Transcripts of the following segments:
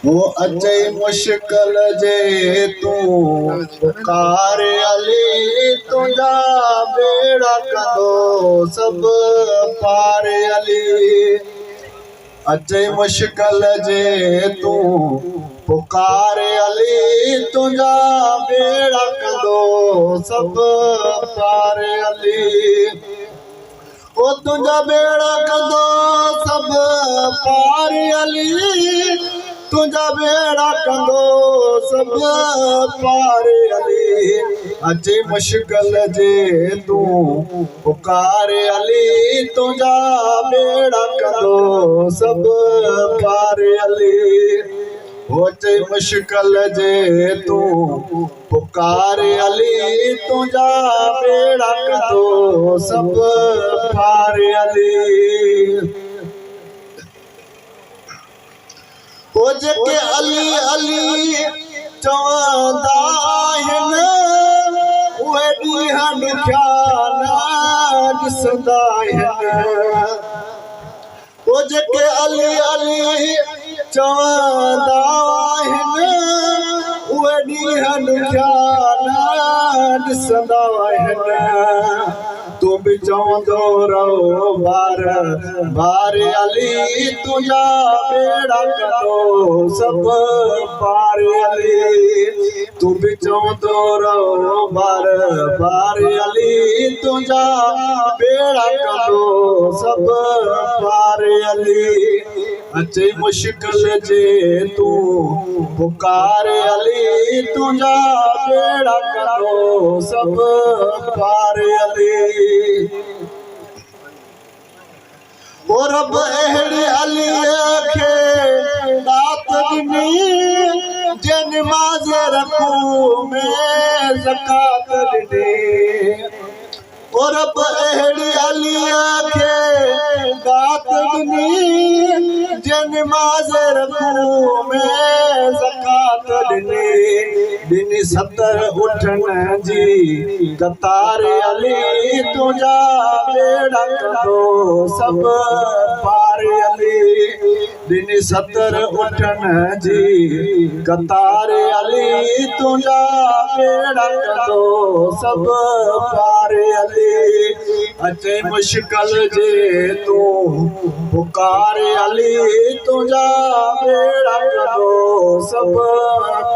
वो अचे मुश्किल जे तू पुकार अली तुझा बेड़ा कंदो सब पार अली। अचे मुश्किल जे तू पुकार अली तुझा बेड़ा कंदो सब पार अली। ओ तुझा बेड़ा कंदो सब पार अली तुझा बेड़ा कंदो सब पार अली। अचे मुश्किल जे तू पुकार अली तुझा बेड़ा कंदो सब पार अली। अचे मुश्किल जे तू पुकार अली तुझा बेड़ा कंदो सब पार अली। ओ जेके अली अली चवंदा आहिनि उहे ॾींहं ॾुखिया न ॾिसंदा आहिनि। ओ जेके अली अली चवंदा आहिनि उहे ॾींहं ॾुखिया न ॾिसंदा आहिनि। तू भी चवंदो रहो बार बार अली तुझा बेड़ा कंदो सब पार अली। तू भी चवंदो रहो बार बार अली तुझा बेड़ा कंदो सब पार अली। अचे मुश्किल जे तू पुकार अली तुझा बेड़ा कंदो सब पार अली। ओ रब अहिड़े अलीअ खे दात ॾिनी जे निमाज़ रखूं में ज़कात ॾिनी। ओ रब अहिड़े अलीअ खे दात ॾिनी जे निमाज़ रखूं में ज़कात ॾिनी। 70 उठण जी कतार अली तुझा बेड़ा कंदो सब पार अली। 70 उठण जी कतार अली तुझा बेड़ा कंदो सब पार अली। अचे मुश्किल जे तू पुकार अली तुझा बेड़ा कंदो सब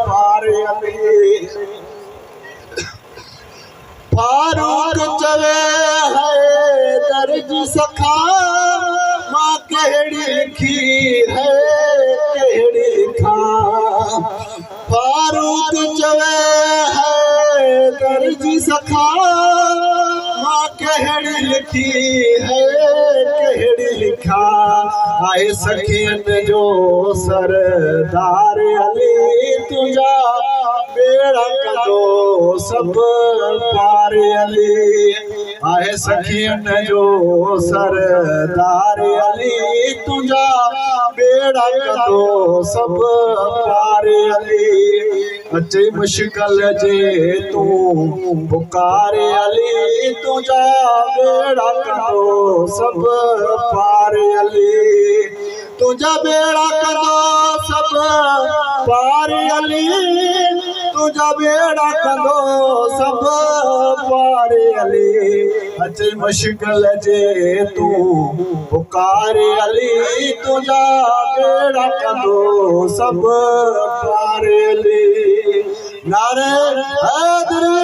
पार अली। फारूक चवे है दर्ज सखा मां कहिड़ी लिखी है कहिड़ी लिखा। फारूक चवे है दर्ज सखा मां कहिड़ी लिखी है कहिड़ी लिखा। आए सखियन जो सरदार अली तुझा बेड़ा कंदो सब पार अली। आए सखियन जो सरदार अली तुझा बेड़ा कंदो सब पार अली। अचे मुश्किल जे तू पुकार अली तुझा बेड़ा कंदो सब पार अली। तुझा बेड़ा कंदो सब पार अली तुझा बेड़ा कंदो सब पार अली। अचे मुश्किल जे तू पुकार अली तुझा बेड़ा कंदो सब पार अली। नारे हैदरी।